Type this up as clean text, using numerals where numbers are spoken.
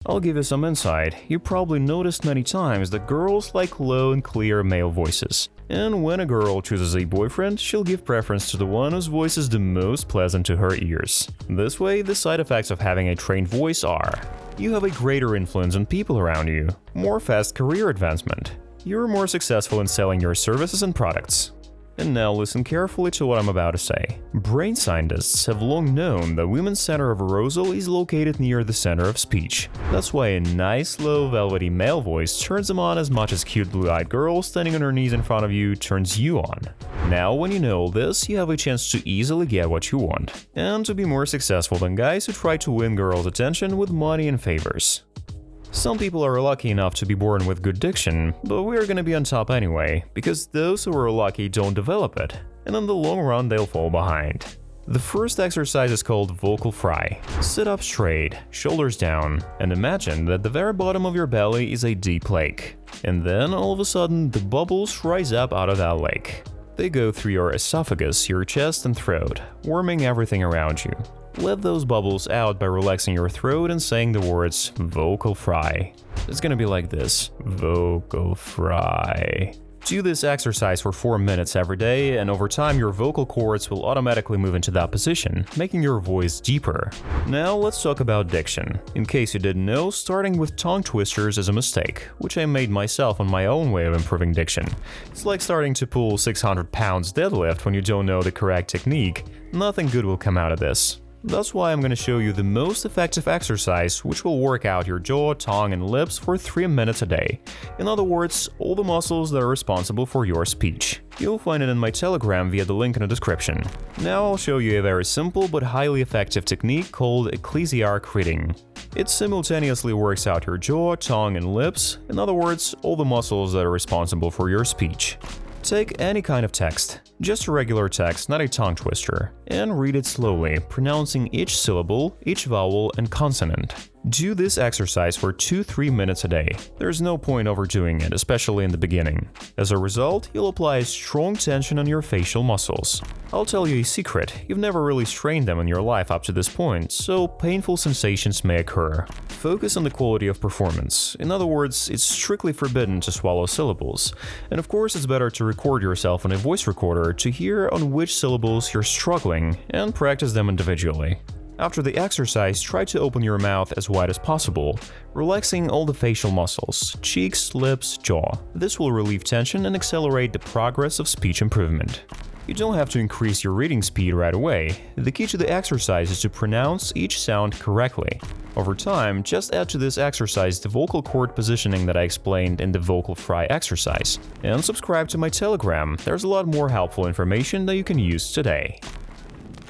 I'll give you some insight. You probably noticed many times that girls like low and clear male voices. And when a girl chooses a boyfriend, she'll give preference to the one whose voice is the most pleasant to her ears. This way, the side effects of having a trained voice are: you have a greater influence on people around you, more fast career advancement, you're more successful in selling your services and products. And now listen carefully to what I'm about to say. Brain scientists have long known that women's center of arousal is located near the center of speech. That's why a nice, low, velvety male voice turns them on as much as cute blue-eyed girl standing on her knees in front of you turns you on. Now, when you know all this, you have a chance to easily get what you want, and to be more successful than guys who try to win girls' attention with money and favors. Some people are lucky enough to be born with good diction, but we're gonna be on top anyway, because those who are lucky don't develop it, and in the long run they'll fall behind. The first exercise is called vocal fry. Sit up straight, shoulders down, and imagine that the very bottom of your belly is a deep lake. And then all of a sudden the bubbles rise up out of that lake. They go through your esophagus, your chest and throat, warming everything around you. Let those bubbles out by relaxing your throat and saying the words vocal fry. It's gonna be like this: vocal fry. Do this exercise for 4 minutes every day, and over time your vocal cords will automatically move into that position, making your voice deeper. Now let's talk about diction. In case you didn't know, starting with tongue twisters is a mistake, which I made myself on my own way of improving diction. It's like starting to pull 600 pounds deadlift when you don't know the correct technique. Nothing good will come out of this. That's why I'm going to show you the most effective exercise which will work out your jaw, tongue and lips for 3 minutes a day. In other words, all the muscles that are responsible for your speech. You'll find it in my Telegram via the link in the description. Now I'll show you a very simple but highly effective technique called ecclesiarch reading. It simultaneously works out your jaw, tongue and lips, in other words, all the muscles that are responsible for your speech. Take any kind of text, just a regular text, not a tongue twister, and read it slowly, pronouncing each syllable, each vowel, and consonant. Do this exercise for 2-3 minutes a day. There's no point overdoing it, especially in the beginning. As a result, you'll apply a strong tension on your facial muscles. I'll tell you a secret, you've never really strained them in your life up to this point, so painful sensations may occur. Focus on the quality of performance. In other words, it's strictly forbidden to swallow syllables. And of course, it's better to record yourself on a voice recorder to hear on which syllables you're struggling and practice them individually. After the exercise, try to open your mouth as wide as possible, relaxing all the facial muscles, cheeks, lips, jaw. This will relieve tension and accelerate the progress of speech improvement. You don't have to increase your reading speed right away. The key to the exercise is to pronounce each sound correctly. Over time, just add to this exercise the vocal cord positioning that I explained in the vocal fry exercise. And subscribe to my Telegram, there's a lot more helpful information that you can use today.